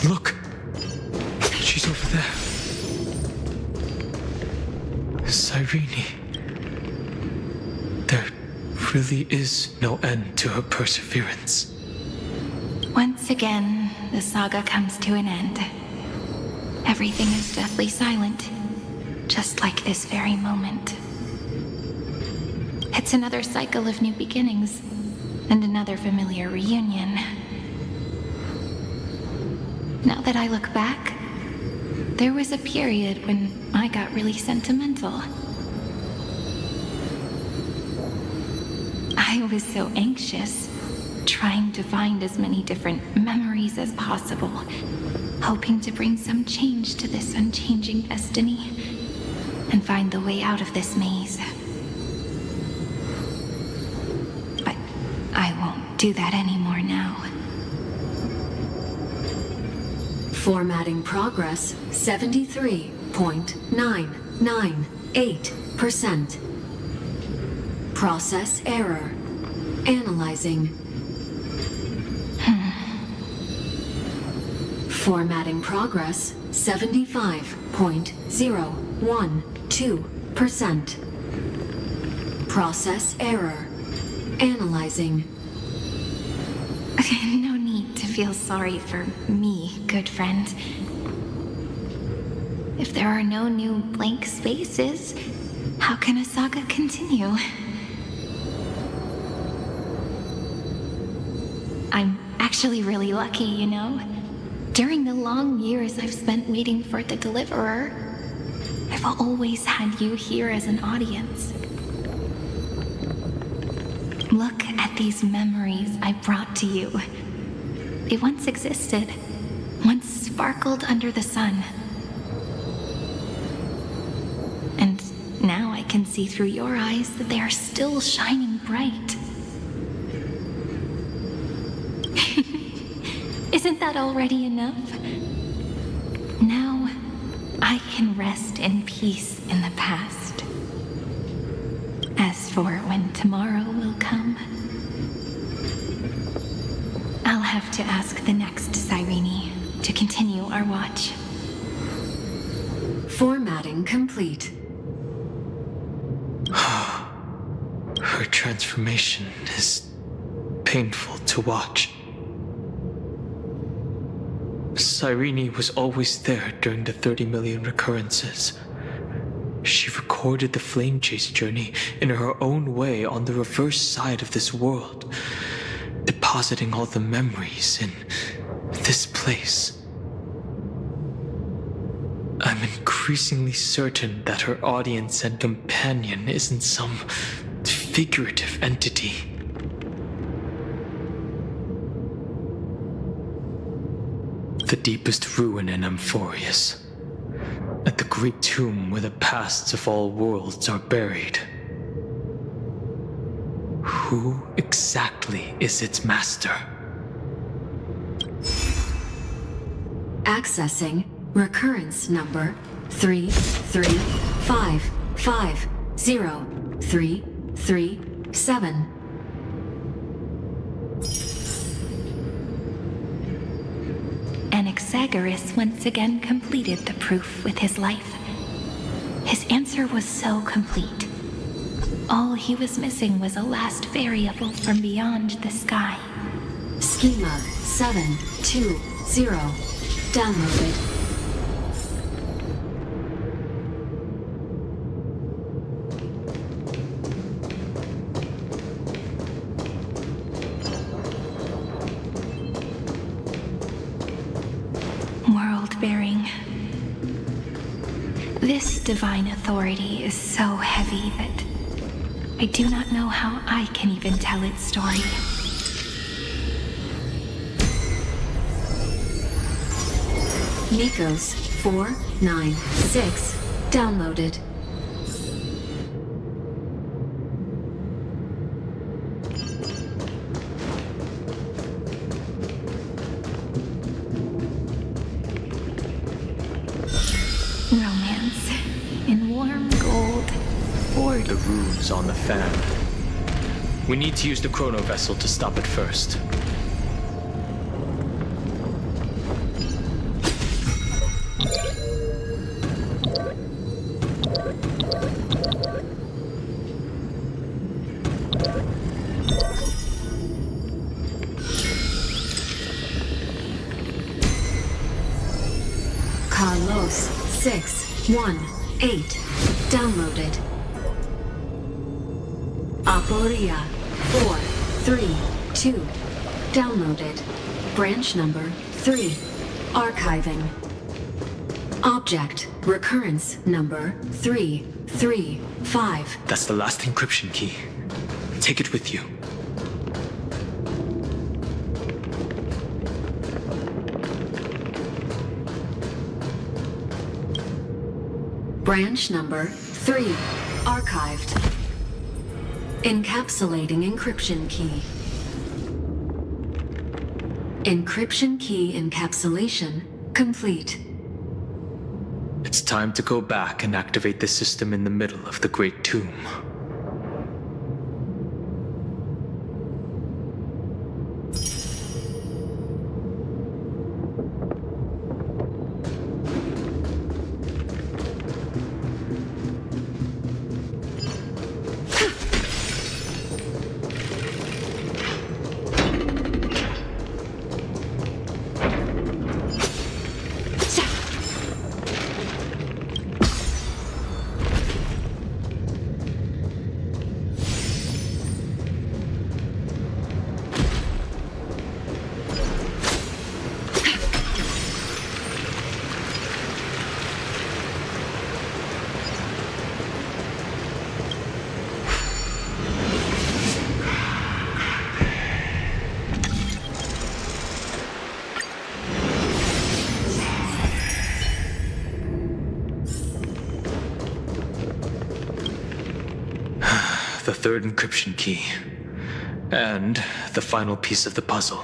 Look! She's over there. Cyrene. There really is no end to her perseverance. Once again, the saga comes to an end. Everything is deathly silent, just like this very moment. It's another cycle of new beginnings, and another familiar reunion. Now that I look back, there was a period when I got really sentimental. I was so anxious, trying to find as many different memories as possible, hoping to bring some change to this unchanging destiny and find the way out of this maze. But I won't do that anymore now. Formatting progress 73.998%. Process error. Analyzing. Formatting progress 75.012%. Process error. Analyzing. No need to feel sorry for me, good friend. If there are no new blank spaces, how can a saga continue? I'm actually really lucky, you know? During the long years I've spent waiting for the Deliverer, I've always had you here as an audience. Look at these memories I brought to you. They once existed, once sparkled under the sun. And now I can see through your eyes that they are still shining bright. Isn't that already enough? Now, I can rest in peace in the past. As for when tomorrow will come, I'll have to ask the next Cyrene to continue our watch. Formatting complete. Her transformation is painful to watch. Cyrene was always there during the 30 million recurrences. She recorded the flame chase journey in her own way on the reverse side of this world, depositing all the memories in this place. I'm increasingly certain that her audience and companion isn't some figurative entity. The deepest ruin in Amphorius, at the great tomb where the pasts of all worlds are buried. Who exactly is its master? Accessing recurrence number 335503337. Anaxagoras once again completed the proof with his life. His answer was so complete. All he was missing was a last variable from beyond the sky. Schema 720. Downloaded. World-bearing. This divine authority is so heavy that I do not know how I can even tell its story. Nikos 496. Downloaded. Romance in warm gold. Forward. The runes on the fan. We need to use the chrono vessel to stop it first. Carlos 618. Downloaded. Aporia 432. Downloaded. Branch number 3. Archiving. Object recurrence number 335. That's the last encryption key. Take it with you. Branch number 3. Archived. Encapsulating encryption key. Encryption key encapsulation complete. It's time to go back and activate the system in the middle of the Great Tomb. The third encryption key. And the final piece of the puzzle.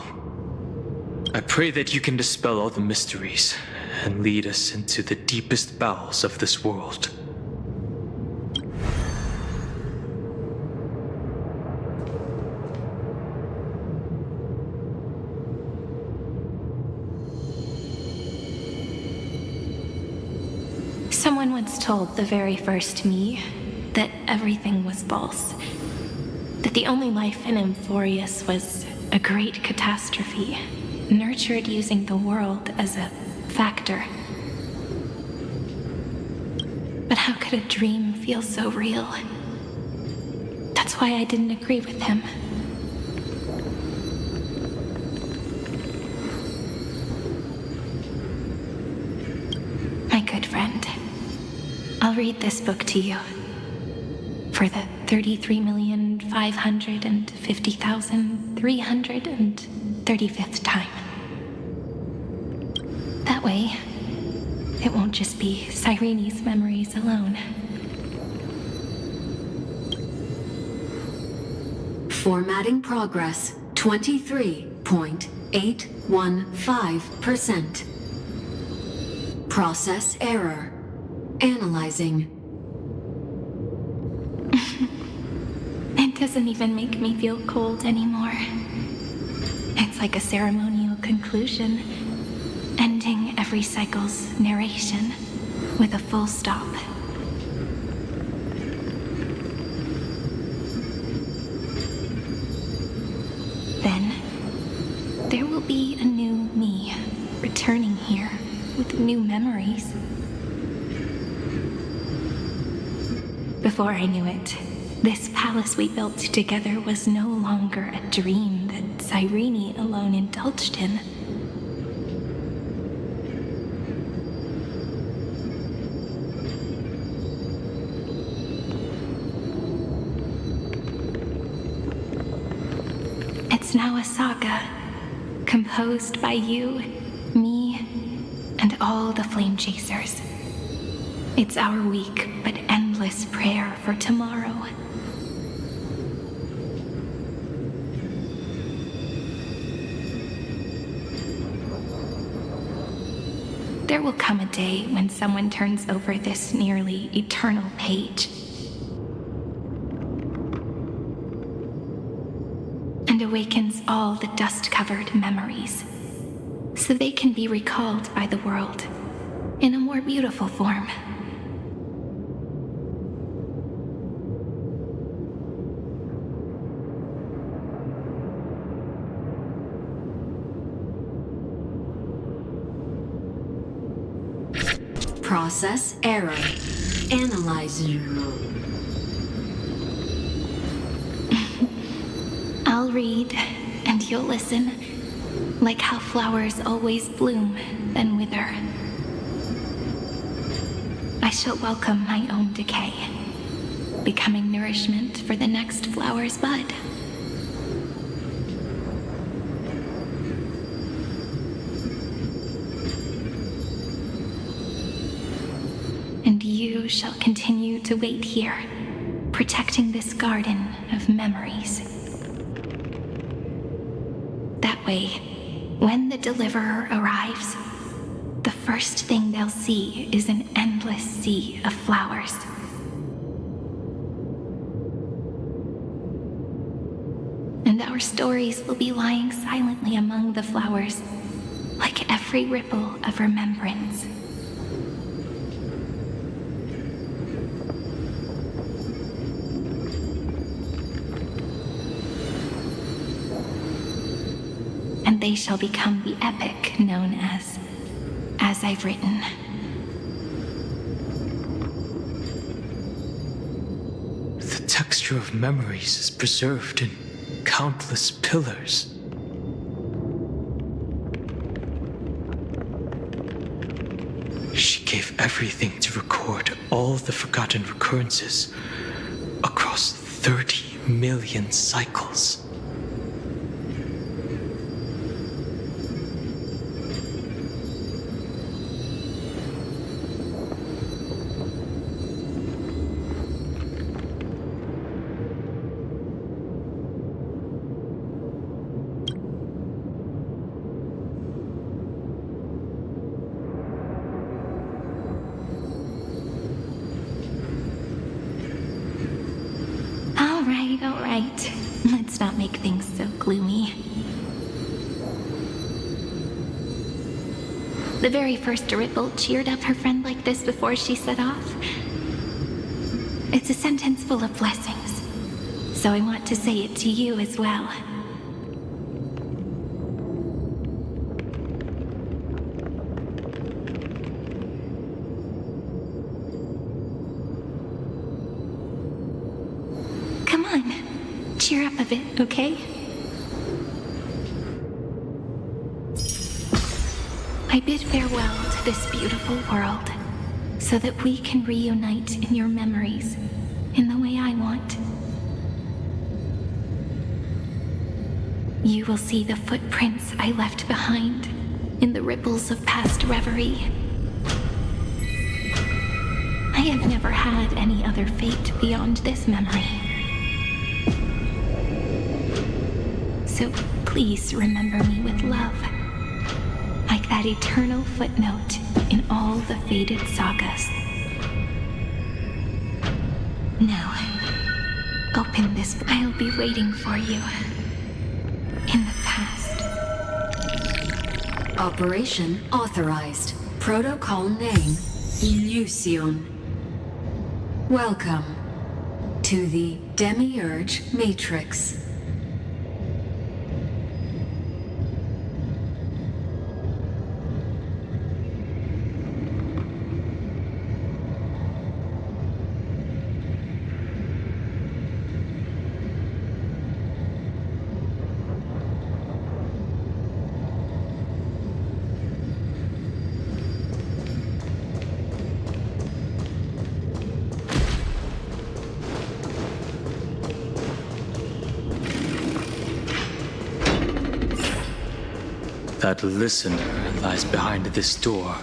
I pray that you can dispel all the mysteries and lead us into the deepest bowels of this world. Someone once told the very first me that everything was false. That the only life in Emphorius was a great catastrophe, nurtured using the world as a factor. But how could a dream feel so real? That's why I didn't agree with him. My good friend, I'll read this book to you. For the 33,550,335th time. That way, it won't just be Cyrene's memories alone. Formatting progress 23.815%. Process error. Analyzing. It doesn't even make me feel cold anymore. It's like a ceremonial conclusion, ending every cycle's narration with a full stop. Then, there will be a new me returning here with new memories. Before I knew it, this palace we built together was no longer a dream that Cyrene alone indulged in. It's now a saga, composed by you, me, and all the Flame Chasers. It's our weak but endless prayer for tomorrow. There will come a day when someone turns over this nearly eternal page and awakens all the dust-covered memories, so they can be recalled by the world in a more beautiful form. Process error. Analyzing. I'll read, and you'll listen. Like how flowers always bloom, then wither. I shall welcome my own decay, becoming nourishment for the next flower's bud. And you shall continue to wait here, protecting this garden of memories. That way, when the deliverer arrives, the first thing they'll see is an endless sea of flowers. And our stories will be lying silently among the flowers, like every ripple of remembrance. And they shall become the epic known as I've Written. The texture of memories is preserved in countless pillars. She gave everything to record all the forgotten recurrences across 30 million cycles. All right. Let's not make things so gloomy. The very first ripple cheered up her friend like this before she set off. It's a sentence full of blessings, so I want to say it to you as well. Come on, cheer up a bit, okay? I bid farewell to this beautiful world, so that we can reunite in your memories, in the way I want. You will see the footprints I left behind, in the ripples of past reverie. I have never had any other fate beyond this memory. So please remember me with love, like that eternal footnote in all the faded sagas. Now, open this. I'll be waiting for you in the past. Operation authorized. Protocol name, Illusion. Welcome to the Demiurge Matrix. That listener lies behind this door.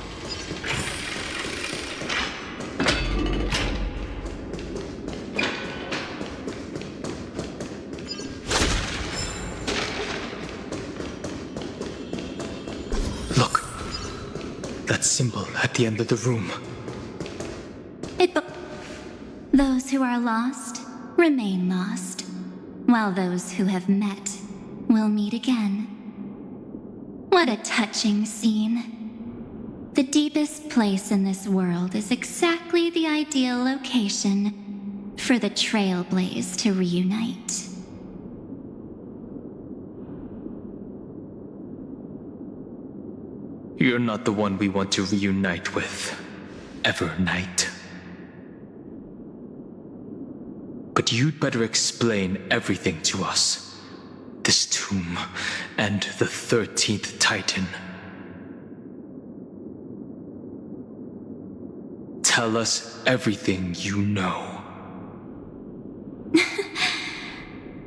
Look, that symbol at the end of the room. Those who are lost remain lost, while those who have met will meet again. What a touching scene. The deepest place in this world is exactly the ideal location for the Trailblaze to reunite. You're not the one we want to reunite with. ever, Knight. But you'd better explain everything to us. This tomb and the 13th Titan. Tell us everything you know.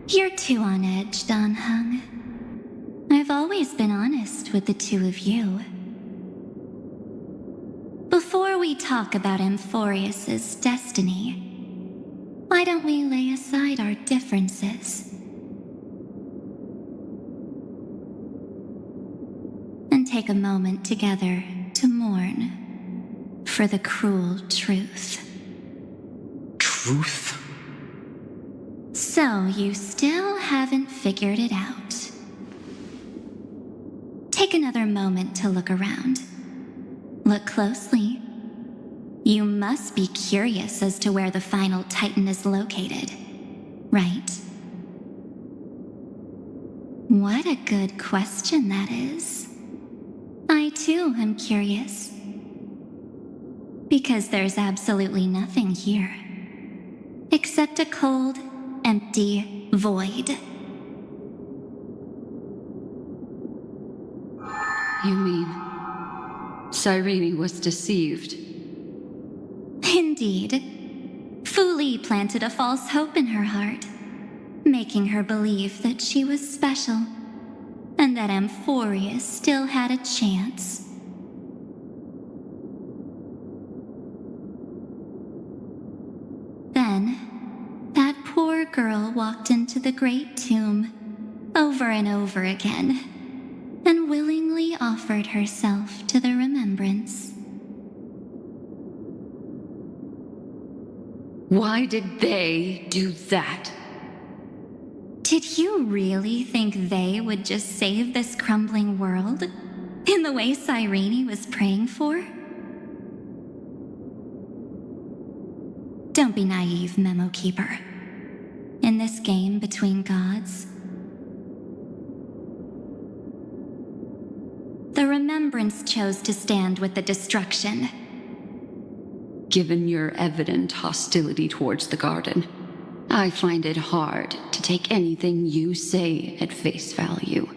You're too on edge, Dan Heng. I've always been honest with the two of you. Before we talk about Amphorius's destiny, why don't we lay aside our differences and take a moment together to mourn for the cruel truth? Truth? So you still haven't figured it out. Take another moment to look around. Look closely. You must be curious as to where the final Titan is located, right? What a good question that is. I too am curious. Because there's absolutely nothing here. Except a cold, empty void. You mean Cyrene was deceived? Indeed. Fu Li planted a false hope in her heart, making her believe that she was special, and that Amphorius still had a chance. Then, that poor girl walked into the great tomb over and over again, and willingly offered herself to the remembrance. Why did they do that? Did you really think they would just save this crumbling world in the way Cyrene was praying for? Don't be naive, Memo Keeper. In this game between gods, the Remembrance chose to stand with the destruction. Given your evident hostility towards the garden, I find it hard to take anything you say at face value.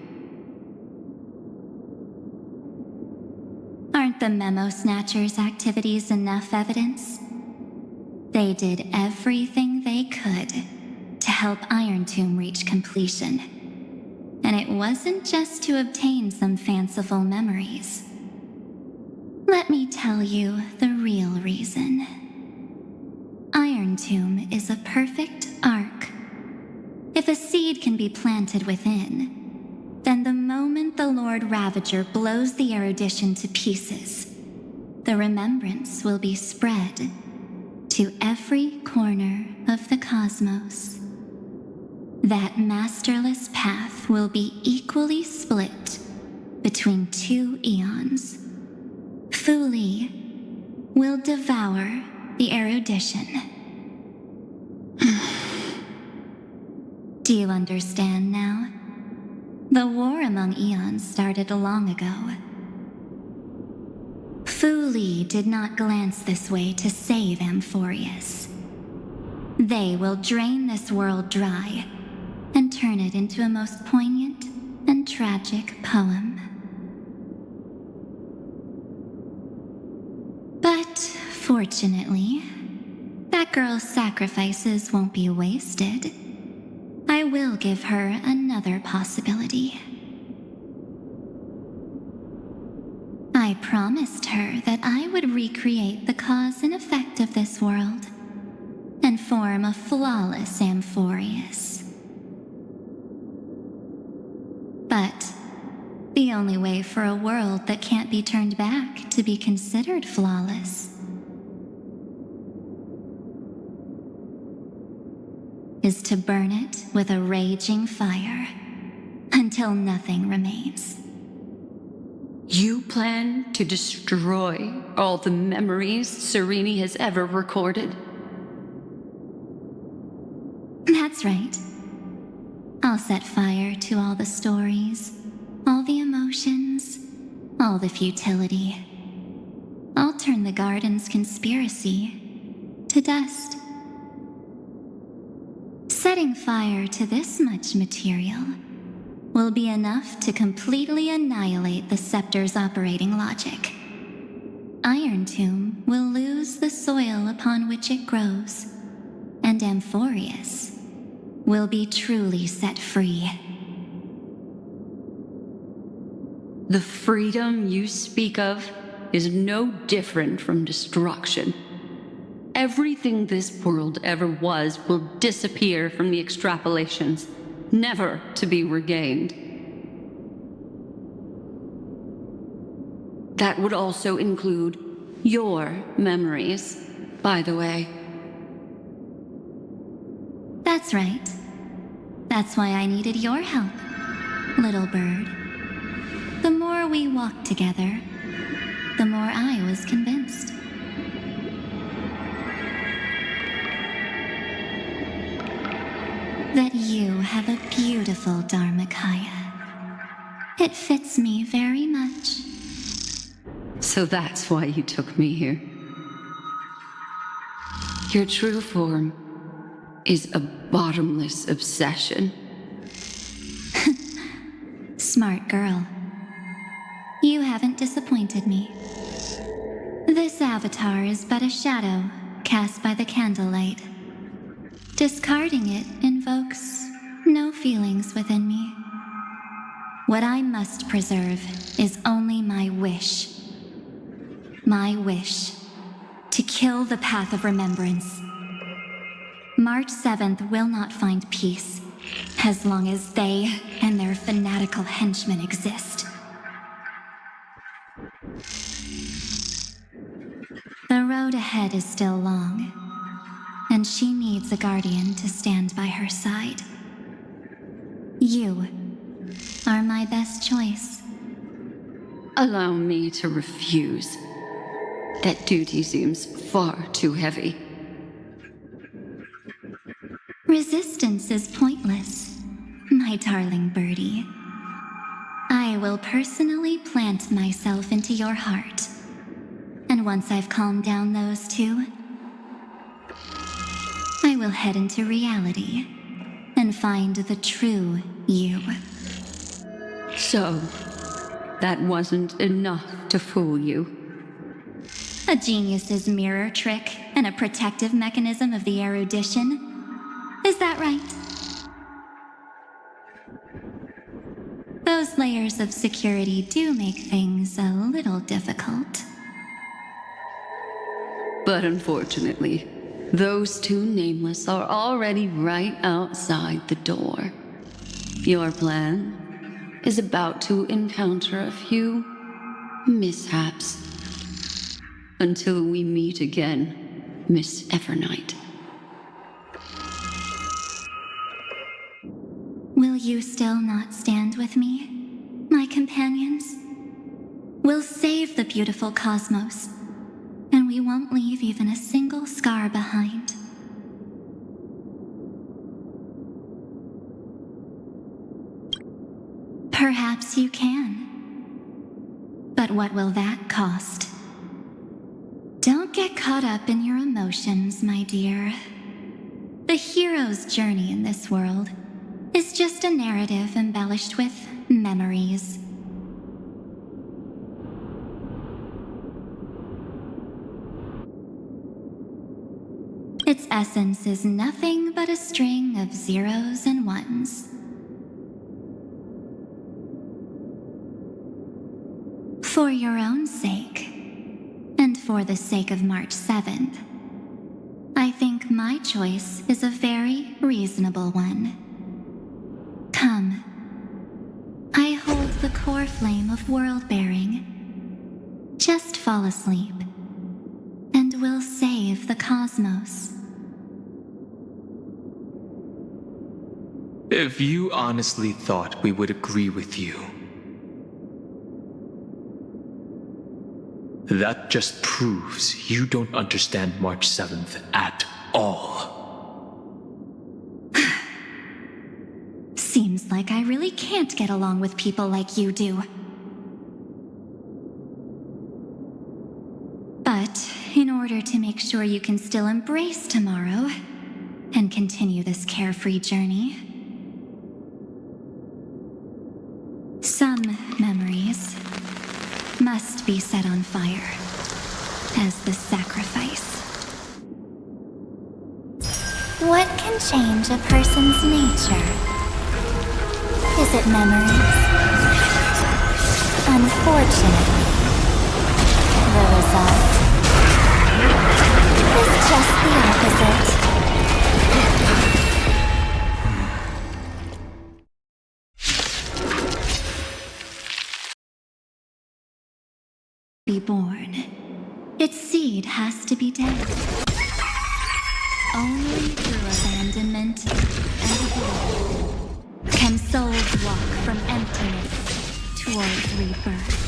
Aren't the Memo Snatchers' activities enough evidence? They did everything they could to help Iron Tomb reach completion. And it wasn't just to obtain some fanciful memories. Let me tell you the real reason. Iron Tomb is a perfect ark. If a seed can be planted within, then the moment the Lord Ravager blows the erudition to pieces, the remembrance will be spread to every corner of the cosmos. That masterless path will be equally split between two eons. Fu Li will devour the erudition. Do you understand now? The war among eons started long ago. Fu Li did not glance this way to save Amphorius. They will drain this world dry and turn it into a most poignant and tragic poem. But fortunately, that girl's sacrifices won't be wasted. I will give her another possibility. I promised her that I would recreate the cause and effect of this world and form a flawless Amphorius. But the only way for a world that can't be turned back to be considered flawless is to burn it with a raging fire until nothing remains. You plan to destroy all the memories Cyrene has ever recorded? That's right. I'll set fire to all the stories, all the emotions, all the futility. I'll turn the the Garden's conspiracy to dust. Setting fire to this much material will be enough to completely annihilate the Scepter's operating logic. Iron Tomb will lose the soil upon which it grows, and Amphorius will be truly set free. The freedom you speak of is no different from destruction. Everything this world ever was will disappear from the extrapolations, never to be regained. That would also include your memories, by the way. That's right. That's why I needed your help, little bird. The more we walked together, the more I was convinced. That you have a beautiful Dharmakaya. It fits me very much. So that's why you took me here. Your true form is a bottomless obsession. Smart girl. You haven't disappointed me. This avatar is but a shadow cast by the candlelight. Discarding it invokes no feelings within me. What I must preserve is only my wish. My wish to kill the path of remembrance. March 7th will not find peace as long as they and their fanatical henchmen exist. The road ahead is still long, and she needs a guardian to stand by her side. You are my best choice. Allow me to refuse. That duty seems far too heavy. Resistance is pointless, my darling birdie. I will personally plant myself into your heart. And once I've calmed down those two, I will head into reality and find the true you. So, that wasn't enough to fool you. A genius's mirror trick and a protective mechanism of the erudition. Is that right? Those layers of security do make things a little difficult. But unfortunately, those two nameless are already right outside the door. Your plan is about to encounter a few mishaps. Until we meet again, Miss Evernight. Will you still not stand with me, my companions? We'll save the beautiful cosmos, and we won't leave even a single scar behind. Perhaps you can. But what will that cost? Don't get caught up in your emotions, my dear. The hero's journey in this world is just a narrative embellished with memories. Its essence is nothing but a string of zeros and ones. For your own sake, and for the sake of March 7th, I think my choice is a very reasonable one. Come. I hold the core flame of world-bearing. Just fall asleep, and we'll save the cosmos. If you honestly thought we would agree with you, that just proves you don't understand March 7th at all. Seems like I really can't get along with people like you do. But in order to make sure you can still embrace tomorrow and continue this carefree journey. Some memories must be set on fire as the sacrifice. What can change a person's nature? Is it memories? Unfortunately, the result is just the opposite. Be born. Its seed has to be dead. Only through abandonment and oblivion can souls walk from emptiness towards rebirth.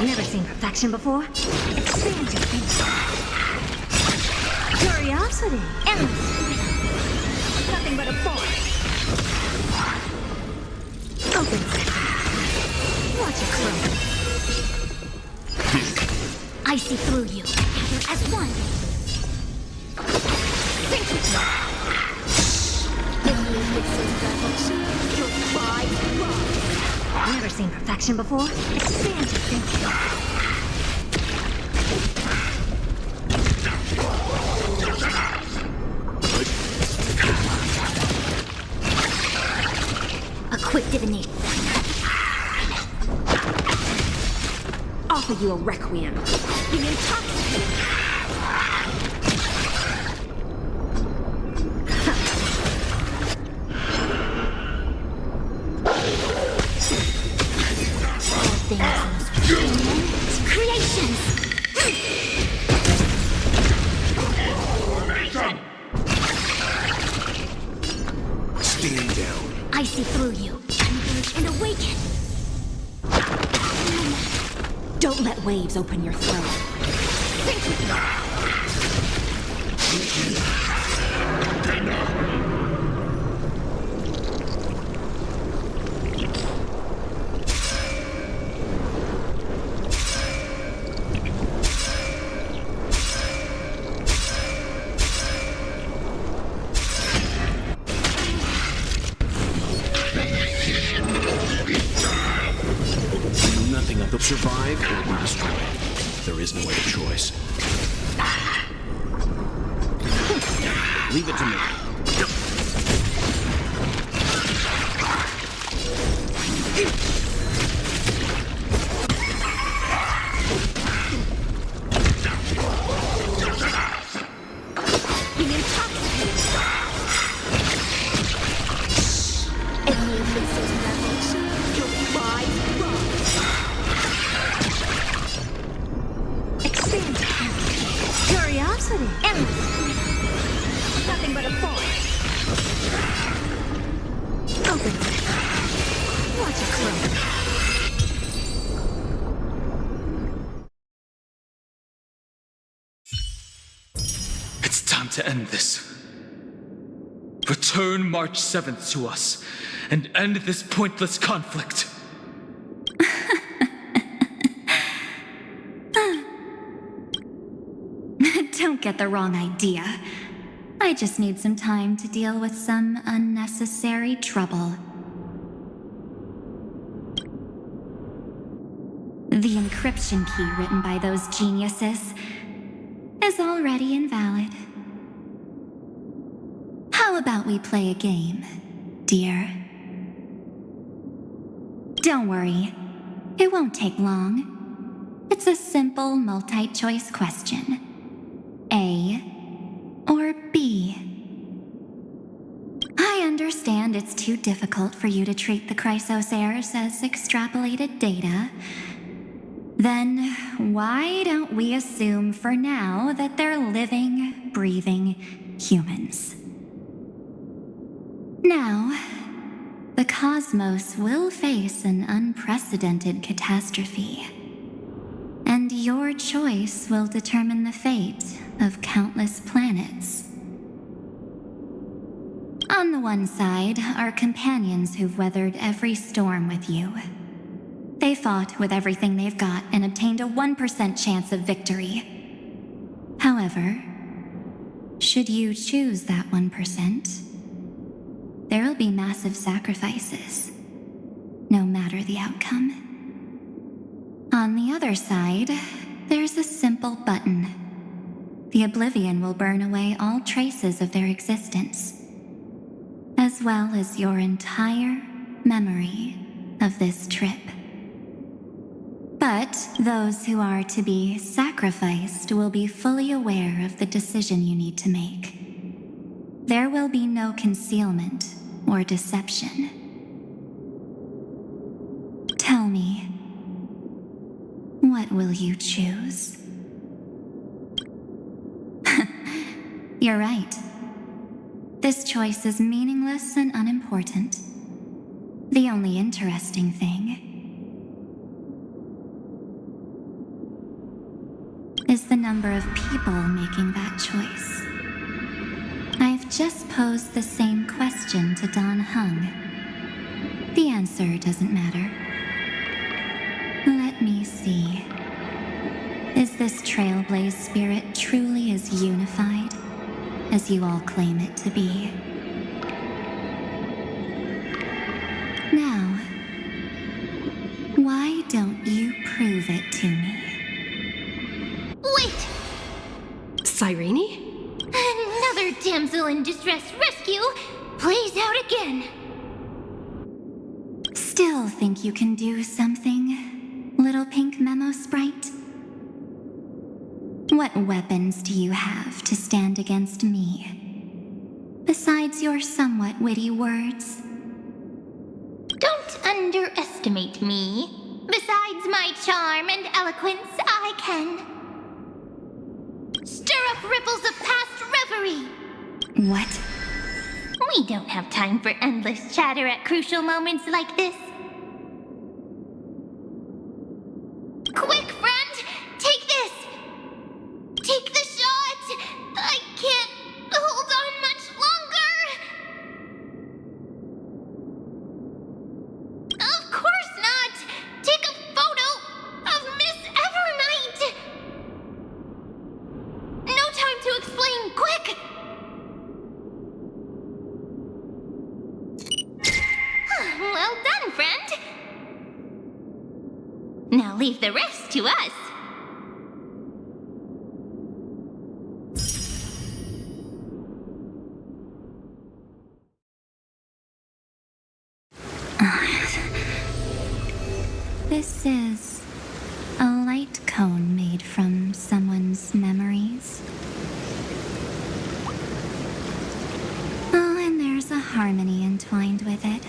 Never seen perfection before. Expand your thinking. Curiosity. Endless. Nothing but a force. Open. Watch it close. I see through you, together as one. Think with me. If you fixes revolution, you'll fly wrong. Never seen perfection before. Expand your thinking. A quick divination. Offer you a requiem. You intoxicate. Creations! Stand down. I see through you. Converge and awaken. Don't let waves open your throat. Think with me. Nothing up. They'll survive or be destroyed. There is no other choice. Leave it to me. Curiosity. Endless. Nothing but a force. Open. Watch it close. It's time to end this. Return March 7th to us and end this pointless conflict. Don't get the wrong idea. I just need some time to deal with some unnecessary trouble. The encryption key written by those geniuses is already invalid. How about we play a game, dear? Don't worry, it won't take long. It's a simple multi-choice question. A or B? I understand it's too difficult for you to treat the Chrysos heirs as extrapolated data. Then why don't we assume for now that they're living, breathing humans? Now, the cosmos will face an unprecedented catastrophe. And your choice will determine the fate of countless planets. On the one side are companions who've weathered every storm with you. They fought with everything they've got and obtained a 1% chance of victory. However, should you choose that 1%, there'll be massive sacrifices, no matter the outcome. On the other side, there's a simple button. The Oblivion will burn away all traces of their existence, as well as your entire memory of this trip. But those who are to be sacrificed will be fully aware of the decision you need to make. There will be no concealment or deception. Tell me, what will you choose? You're right. This choice is meaningless and unimportant. The only interesting thing is the number of people making that choice. I've just posed the same question to Don Hung. The answer doesn't matter. Let me see. Is this Trailblaze spirit truly as unified as you all claim it to be? Now, why don't you prove it to me? Wait! Cyrene? Another damsel in distress rescue plays out again. Still think you can do something, little pink memo sprite? What weapons do you have to stand against me, besides your somewhat witty words? Don't underestimate me. Besides my charm and eloquence, I can stir up ripples of past reverie. What? We don't have time for endless chatter at crucial moments like this. Quick, friend! Take this! Take the shot! I can't hold on much longer! Of course not! Take a photo of Miss Evernight! No time to explain, quick! Well done, friend! Now leave the rest to us. This is a light cone made from someone's memories. Oh, and there's a harmony entwined with it.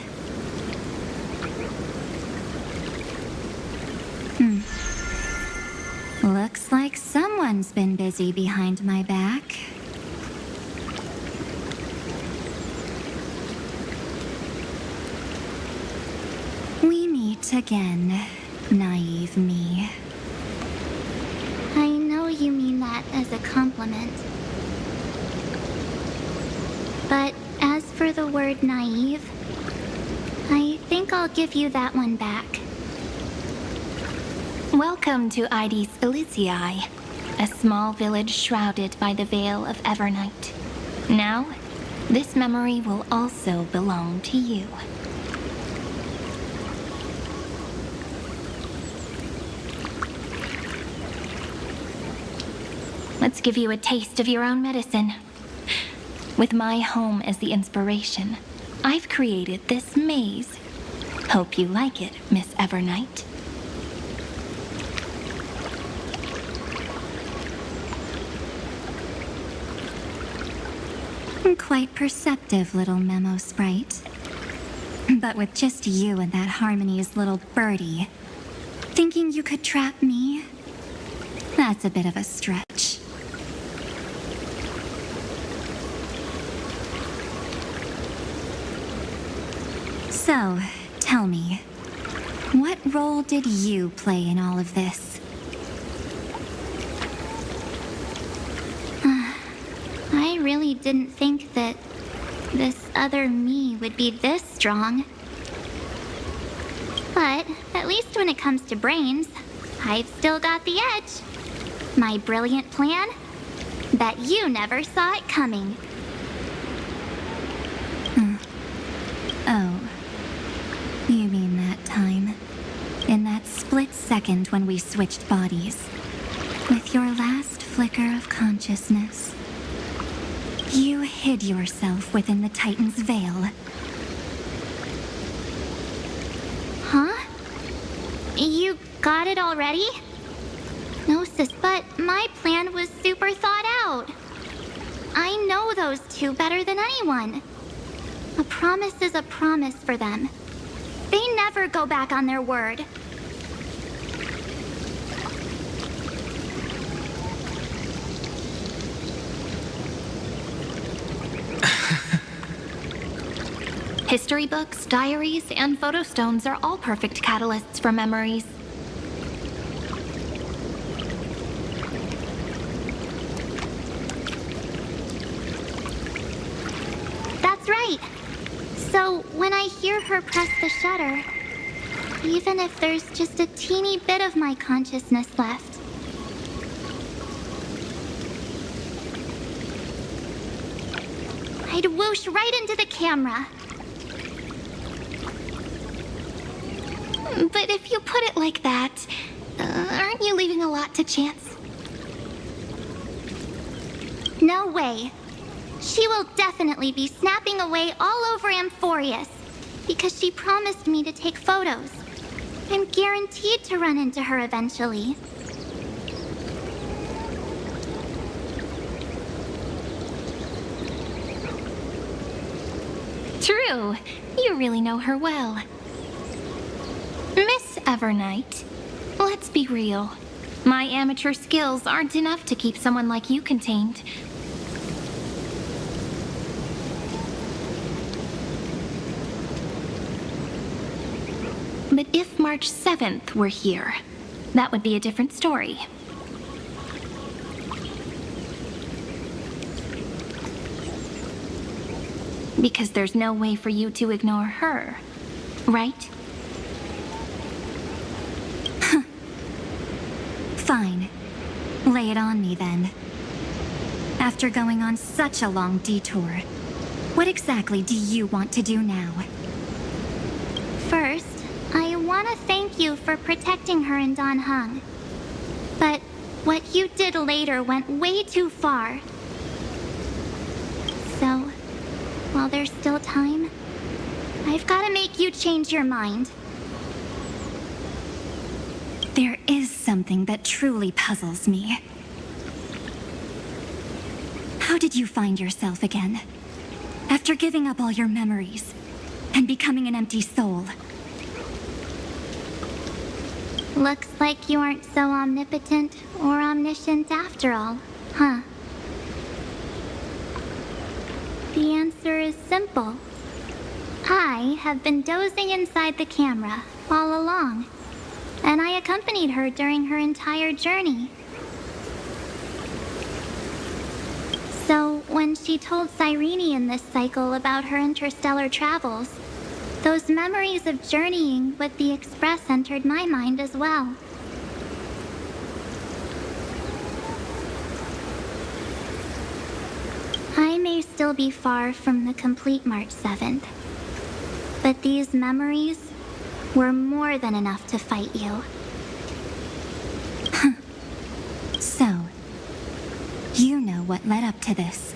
Looks like someone's been busy behind my back. We meet again, naive me. I know you mean that as a compliment. But as for the word naive, I think I'll give you that one back. Welcome to Ides Elysiae, a small village shrouded by the veil of Evernight. Now, this memory will also belong to you. Let's give you a taste of your own medicine. With my home as the inspiration, I've created this maze. Hope you like it, Miss Evernight. Quite perceptive, little memo sprite. But with just you and that Harmony's little birdie, thinking you could trap me? That's a bit of a stretch. So, tell me, what role did you play in all of this? I really didn't think that this other me would be this strong. But at least when it comes to brains, I've still got the edge. My brilliant plan? Bet you never saw it coming. Oh. You mean that time? In that split second when we switched bodies. With your last flicker of consciousness. You hid yourself within the Titan's veil. Huh? You got it already? No, sis, but my plan was super thought out. I know those two better than anyone. A promise is a promise for them. They never go back on their word. History books, diaries, and photostones are all perfect catalysts for memories. That's right. So when I hear her press the shutter, even if there's just a teeny bit of my consciousness left, I'd whoosh right into the camera. But if you put it like that, aren't you leaving a lot to chance? No way. She will definitely be snapping away all over Amphorius because she promised me to take photos. I'm guaranteed to run into her eventually. True. You really know her well. Miss Evernight, let's be real. My amateur skills aren't enough to keep someone like you contained. But if March 7th were here, that would be a different story. Because there's no way for you to ignore her, right? Fine. Lay it on me then. After going on such a long detour, what exactly do you want to do now? First, I want to thank you for protecting her and Don Hung. But what you did later went way too far. So, while there's still time, I've got to make you change your mind. There is something that truly puzzles me. How did you find yourself again? After giving up all your memories and becoming an empty soul. Looks like you aren't so omnipotent or omniscient after all, huh? The answer is simple. I have been dozing inside the camera all along, and I accompanied her during her entire journey. So, when she told Cyrene in this cycle about her interstellar travels, those memories of journeying with the Express entered my mind as well. I may still be far from the complete March 7th, but these memories were more than enough to fight you. So, you know what led up to this,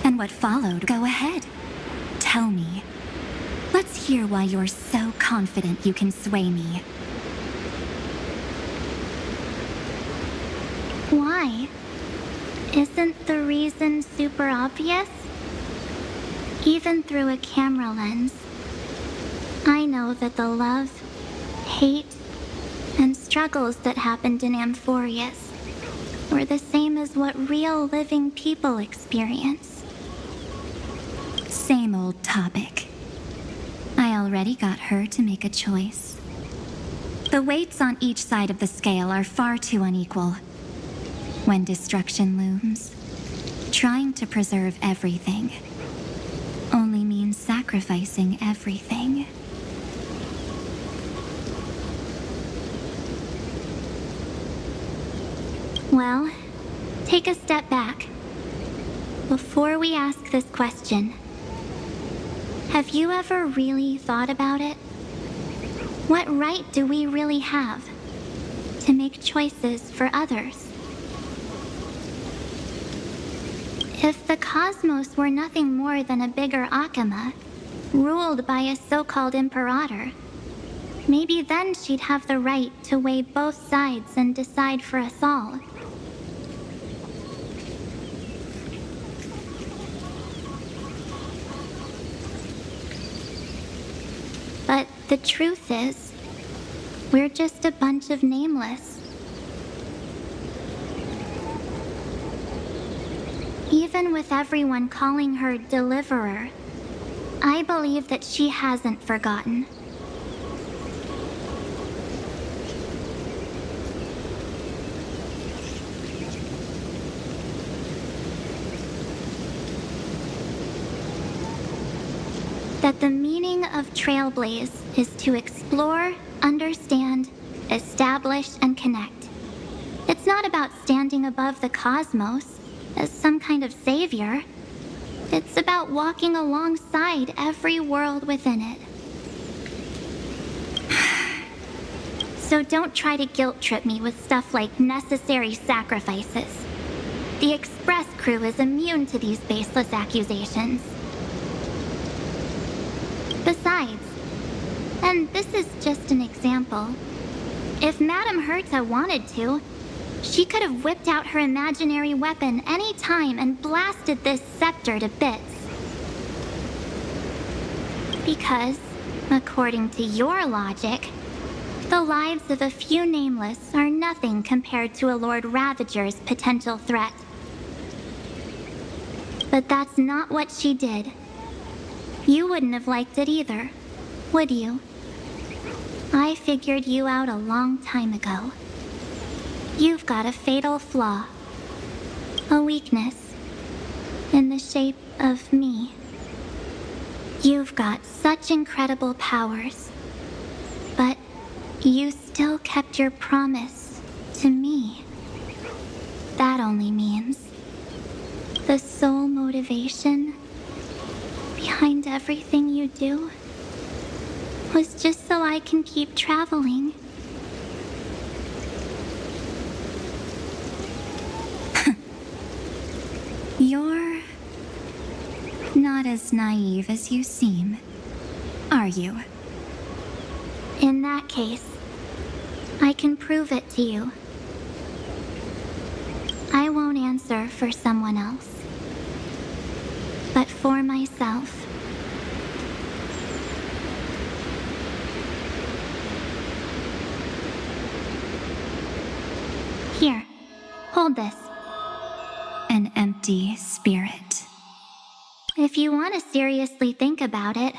and what followed. Go ahead. Tell me. Let's hear why you're so confident you can sway me. Why? Isn't the reason super obvious? Even through a camera lens, I know that the love, hate, and struggles that happened in Amphorius were the same as what real living people experience. Same old topic. I already got her to make a choice. The weights on each side of the scale are far too unequal. When destruction looms, trying to preserve everything only means sacrificing everything. Well, take a step back. Before we ask this question, have you ever really thought about it? What right do we really have to make choices for others? If the cosmos were nothing more than a bigger Akama, ruled by a so-called imperator, maybe then she'd have the right to weigh both sides and decide for us all. But the truth is, we're just a bunch of nameless. Even with everyone calling her Deliverer, I believe that she hasn't forgotten. That the meaning of Trailblaze is to explore, understand, establish, and connect. It's not about standing above the cosmos as some kind of savior. It's about walking alongside every world within it. So don't try to guilt trip me with stuff like necessary sacrifices. The Express crew is immune to these baseless accusations. Besides, and this is just an example, if Madame Herta wanted to, she could have whipped out her imaginary weapon any time and blasted this scepter to bits. Because, according to your logic, the lives of a few nameless are nothing compared to a Lord Ravager's potential threat. But that's not what she did. You wouldn't have liked it either, would you? I figured you out a long time ago. You've got a fatal flaw. A weakness. In the shape of me. You've got such incredible powers. But you still kept your promise to me. That only means the sole motivation behind everything you do was just so I can keep traveling. You're not as naive as you seem, are you? In that case, I can prove it to you. I won't answer for someone else, but for myself. Here, hold this. An empty spirit. If you want to seriously think about it,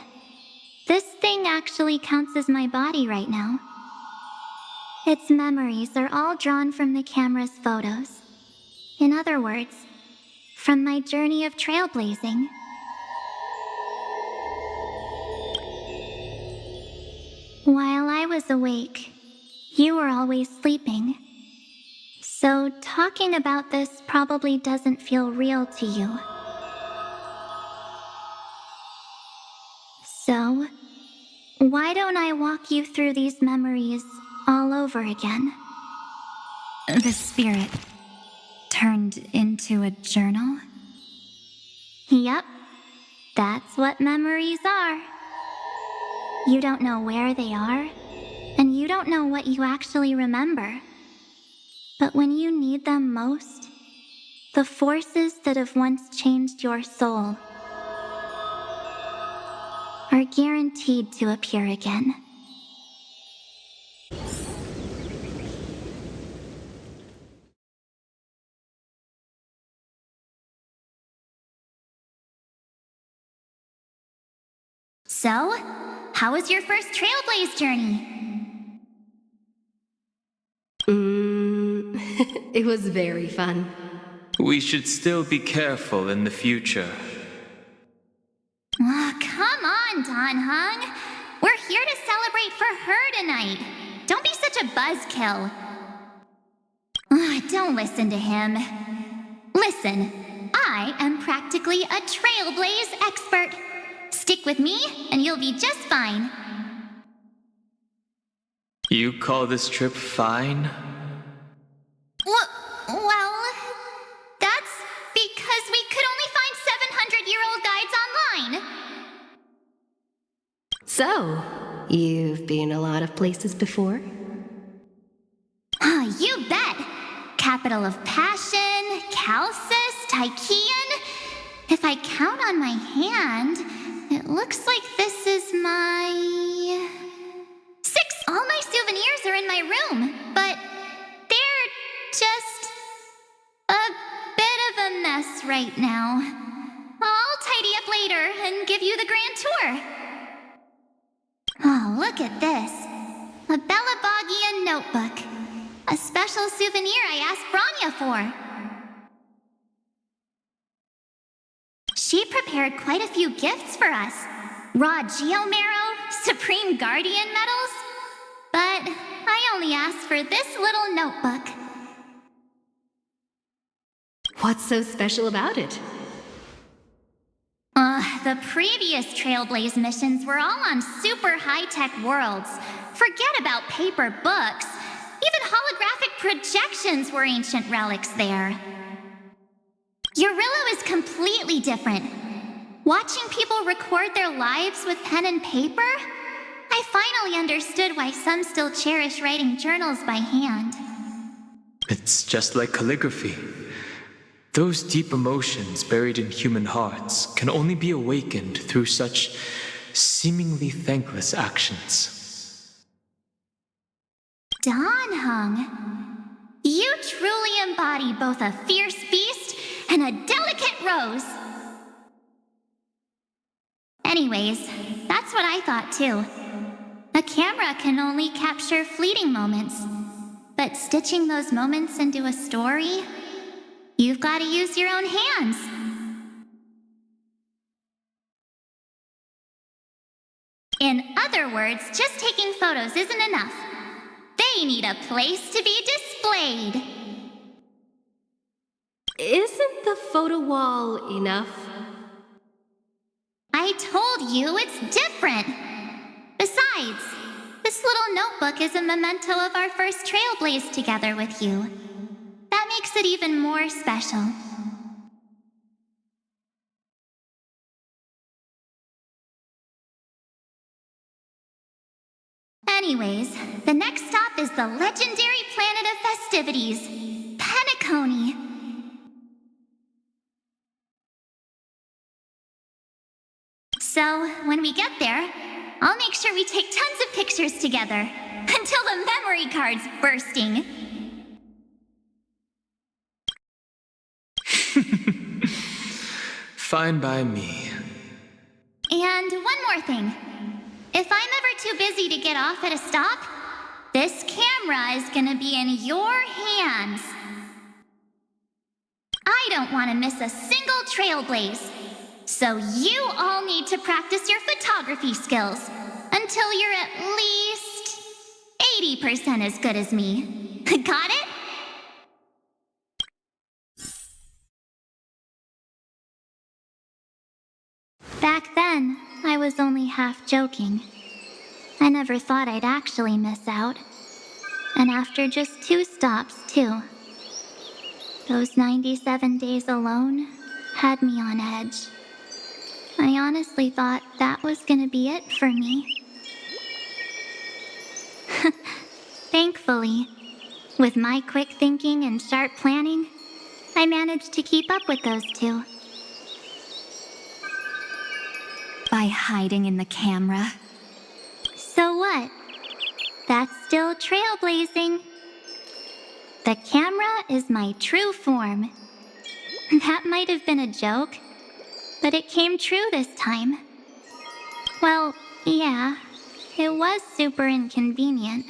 this thing actually counts as my body right now. Its memories are all drawn from the camera's photos. In other words, from my journey of trailblazing. While I was awake, you were always sleeping. So talking about this probably doesn't feel real to you. So, why don't I walk you through these memories all over again? The spirit turned into a journal? Yep, that's what memories are. You don't know where they are, and you don't know what you actually remember. But when you need them most, the forces that have once changed your soul are guaranteed to appear again. So, how was your first Trailblaze journey? It was very fun. We should still be careful in the future. Oh, come on, Don Hung. We're here to celebrate for her tonight. Don't be such a buzzkill. Don't listen to him. Listen, I am practically a trailblaze expert. Stick with me, and you'll be just fine. You call this trip fine? Well, that's because we could only find 700-year-old guides online. So, you've been a lot of places before? You bet. Capital of Passion, Calcis, Tychean. If I count on my hand, it looks like this is my... 6! All my souvenirs are in my room, but they're just a bit of a mess right now. I'll tidy up later and give you the grand tour. Oh, look at this. A Bella Bogian notebook. A special souvenir I asked Branya for. She prepared quite a few gifts for us. Raw Geomarrow, Supreme Guardian medals. But I only asked for this little notebook. What's so special about it? The previous Trailblaze missions were all on super high-tech worlds. Forget about paper books. Even holographic projections were ancient relics there. Eurillo is completely different. Watching people record their lives with pen and paper, I finally understood why some still cherish writing journals by hand. It's just like calligraphy. Those deep emotions buried in human hearts can only be awakened through such seemingly thankless actions. Danheng, you truly embody both a fierce beast and a delicate rose. Anyways, that's what I thought too. A camera can only capture fleeting moments, but stitching those moments into a story, you've got to use your own hands. In other words, just taking photos isn't enough. They need a place to be displayed. Isn't the photo wall enough? I told you it's different. Besides, this little notebook is a memento of our first Trailblaze together with you. That makes it even more special. Anyways, the next stop is the legendary planet of festivities, Penacony. So, when we get there, I'll make sure we take tons of pictures together, until the memory card's bursting. Fine by me. And one more thing. If I'm ever too busy to get off at a stop, this camera is gonna be in your hands. I don't want to miss a single Trailblaze. So you all need to practice your photography skills until you're at least 80% as good as me. Got it? Back then, I was only half joking. I never thought I'd actually miss out. And after just 2 stops, too. Those 97 days alone had me on edge. I honestly thought that was gonna be it for me. Thankfully, with my quick thinking and sharp planning, I managed to keep up with those 2. By hiding in the camera. So what? That's still trailblazing. The camera is my true form. That might have been a joke, but it came true this time. Well, yeah, it was super inconvenient.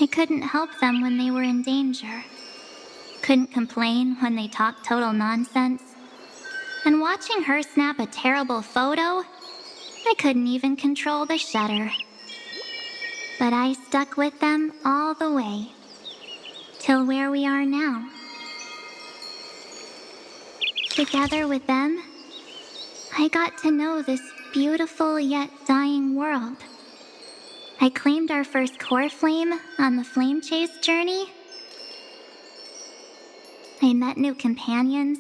I couldn't help them when they were in danger. Couldn't complain when they talked total nonsense. And watching her snap a terrible photo, I couldn't even control the shutter. But I stuck with them all the way. till where we are now. Together with them, I got to know this beautiful yet dying world. I claimed our first core flame on the flame chase journey. I met new companions,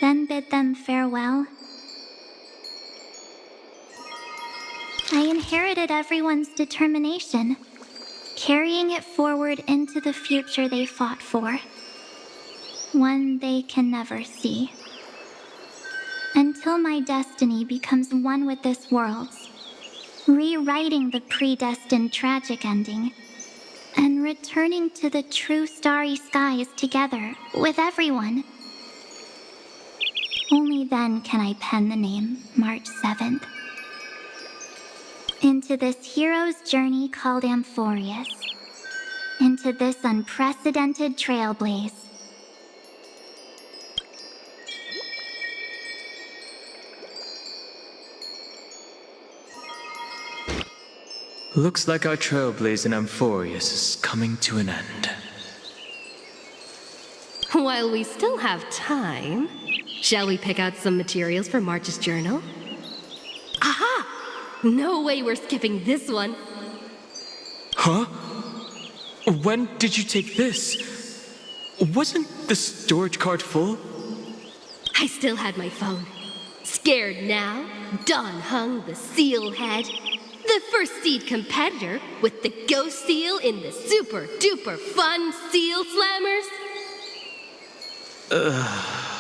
then bid them farewell. I inherited everyone's determination, carrying it forward into the future they fought for. One they can never see. Until my destiny becomes one with this world's, rewriting the predestined tragic ending, and returning to the true starry skies together with everyone. Only then can I pen the name March 7th. Into this hero's journey called Amphorius. Into this unprecedented trailblaze. Looks like our trailblaze in Amphorius is coming to an end. While we still have time, shall we pick out some materials for March's journal? Aha! No way we're skipping this one. Huh? When did you take this? Wasn't the storage card full? I still had my phone. Scared now, Dawn hung the seal head. The first seed competitor with the ghost seal in the super duper fun seal slammers.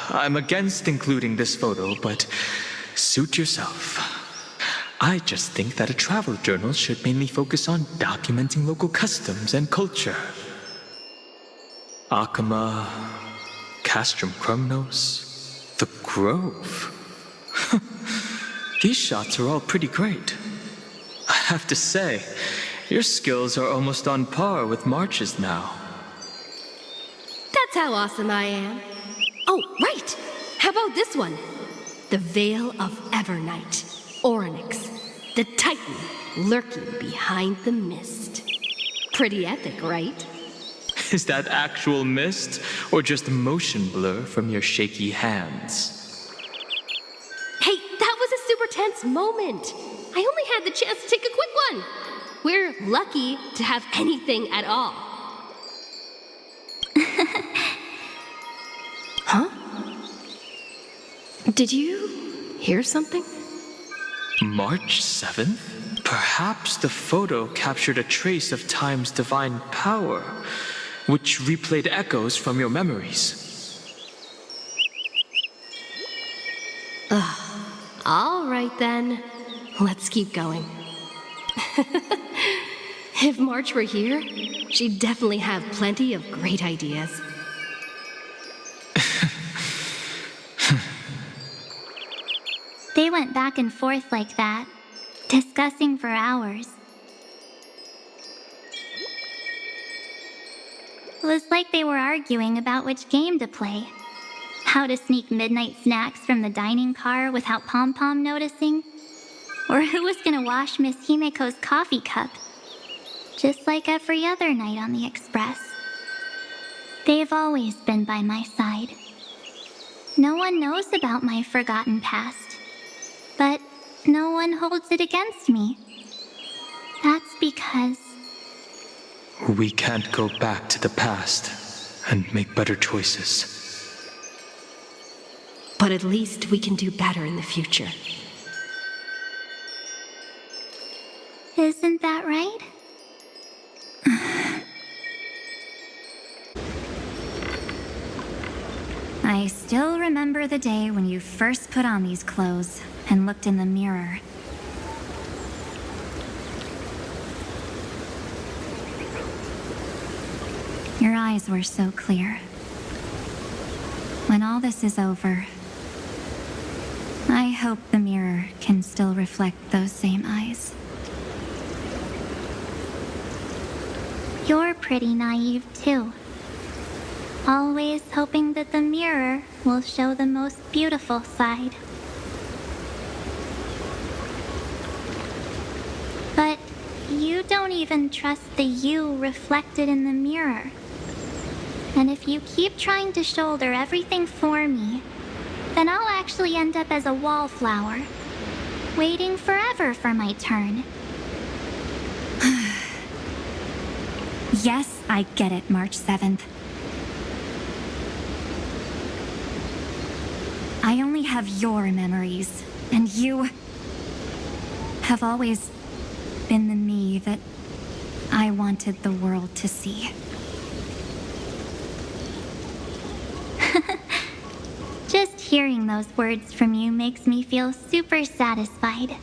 I'm against including this photo, but suit yourself. I just think that a travel journal should mainly focus on documenting local customs and culture. Akama, Castrum Kromnos, the Grove. These shots are all pretty great. I have to say, your skills are almost on par with March's now. That's how awesome I am. Oh, right! How about this one? The Veil of Evernight, Orynyx, the Titan lurking behind the mist. Pretty epic, right? Is that actual mist, or just motion blur from your shaky hands? Hey, that was a super tense moment. I only had the chance to take a quick one. We're lucky to have anything at all. Huh? Did you hear something? March 7th? Perhaps the photo captured a trace of time's divine power, which replayed echoes from your memories. All right then. Let's keep going. If March were here, she'd definitely have plenty of great ideas. They went back and forth like that, discussing for hours. It was like they were arguing about which game to play. How to sneak midnight snacks from the dining car without Pom-Pom noticing. Or who was gonna wash Miss Himeko's coffee cup. Just like every other night on the Express. They've always been by my side. No one knows about my forgotten past. But no one holds it against me. That's because... We can't go back to the past and make better choices. But at least we can do better in the future. Isn't that right? I still remember the day when you first put on these clothes and looked in the mirror. Your eyes were so clear. When all this is over, I hope the mirror can still reflect those same eyes. You're pretty naive, too. Always hoping that the mirror will show the most beautiful side. But you don't even trust the you reflected in the mirror. And if you keep trying to shoulder everything for me, then I'll actually end up as a wallflower, waiting forever for my turn. Yes, I get it, March 7th. I only have your memories, and you have always been the me that I wanted the world to see. Just hearing those words from you makes me feel super satisfied.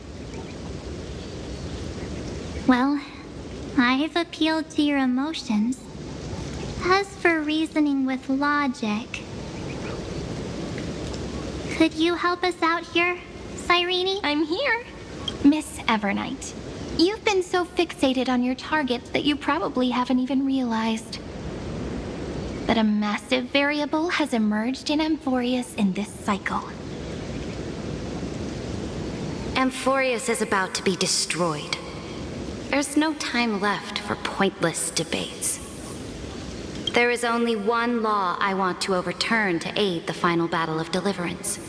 Well, I've appealed to your emotions. As for reasoning with logic, could you help us out here, Cyrene? I'm here. Miss Evernight, you've been so fixated on your targets that you probably haven't even realized that a massive variable has emerged in Amphorius in this cycle. Amphorius is about to be destroyed. There's no time left for pointless debates. There is only one law I want to overturn to aid the final battle of deliverance.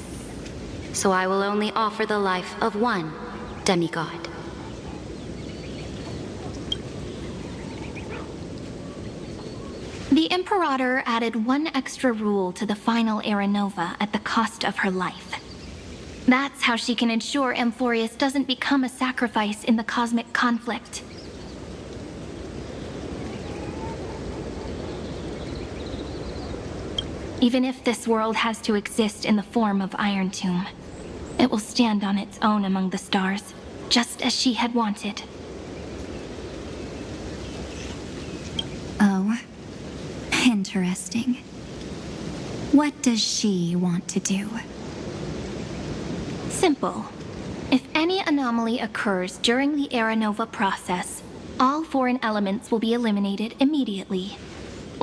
So I will only offer the life of one demigod. The Imperator added one extra rule to the final Era Nova at the cost of her life. That's how she can ensure Amphorius doesn't become a sacrifice in the cosmic conflict. Even if this world has to exist in the form of Iron Tomb, it will stand on its own among the stars, just as she had wanted. Oh, interesting. What does she want to do? Simple. If any anomaly occurs during the Era Nova process, all foreign elements will be eliminated immediately.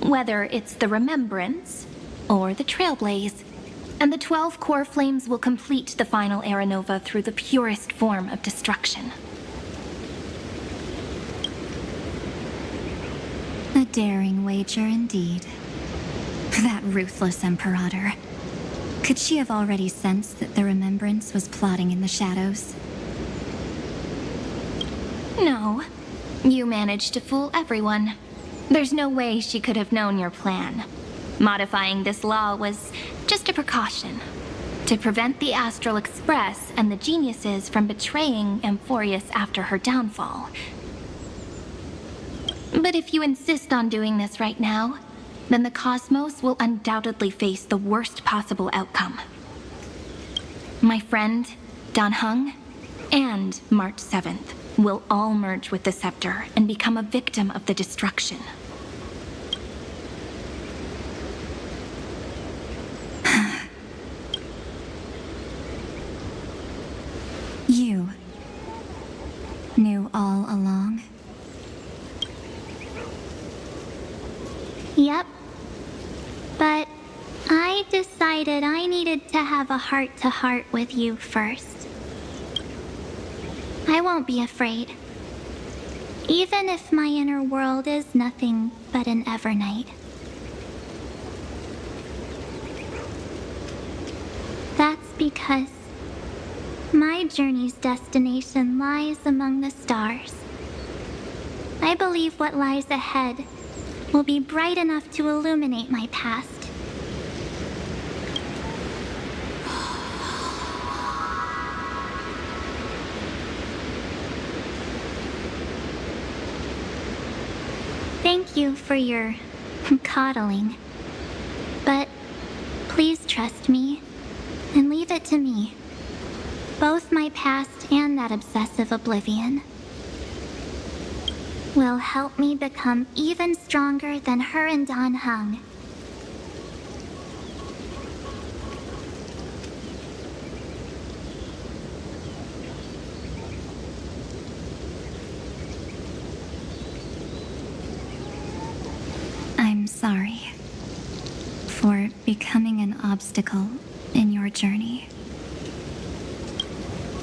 Whether it's the Remembrance or the Trailblaze, and the 12 core flames will complete the final Era Nova through the purest form of destruction. A daring wager indeed. That ruthless Imperator. Could she have already sensed that the Remembrance was plotting in the shadows? No. You managed to fool everyone. There's no way she could have known your plan. Modifying this law was just a precaution, to prevent the Astral Express and the geniuses from betraying Amphorius after her downfall. But if you insist on doing this right now, then the cosmos will undoubtedly face the worst possible outcome. My friend, Dan Heng, and March 7th will all merge with the Scepter and become a victim of the destruction. You knew all along? Yep. But I decided I needed to have a heart-to-heart with you first. I won't be afraid. Even if my inner world is nothing but an Evernight. That's because my journey's destination lies among the stars. I believe what lies ahead will be bright enough to illuminate my past. Thank you for your coddling. But please trust me and leave it to me. Both my past and that obsessive oblivion will help me become even stronger than her and Dan Heng. I'm sorry for becoming an obstacle in your journey.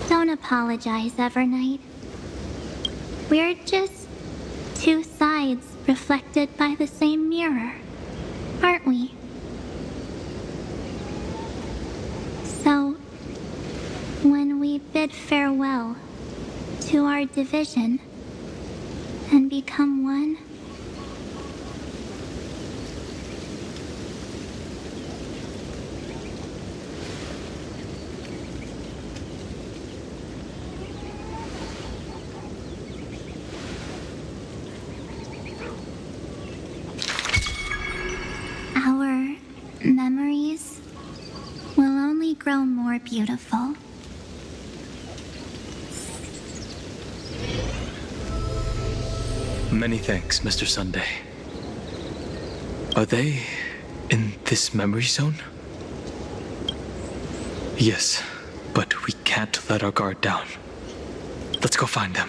Don't apologize, Evernight. We're just two sides reflected by the same mirror. aren't we? So, when we bid farewell to our division and become one, our memories will only grow more beautiful. Many thanks, Mr. Sunday. Are they in this memory zone? Yes, but we can't let our guard down. Let's go find them.